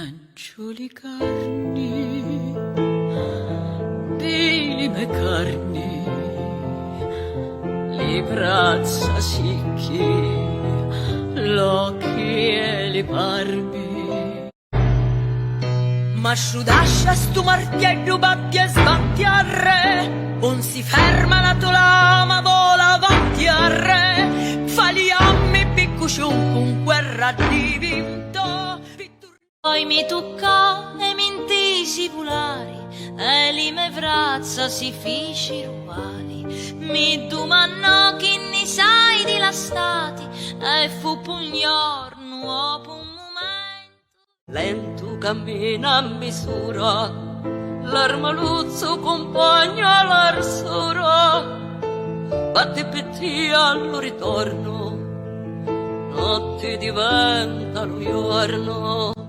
fanciulli carni, bilime carni, le braccia sicchi, l'occhi e le barbi. Ma sciudascia stu martiello batti e sbatti a re, non si ferma la tua lama, vola avanti a re, fa gli ammi piccuciun con guerra di vinto. Poi mi toccò e mi intisi volare, e li me braccia si feci uguali, mi domandò chi ne sai di la stati, e fu un giorno dopo un momento. Lento cammina a misura, l'armaluzzo compagno all'arsura, batti petti allo ritorno, notte diventa lo giorno.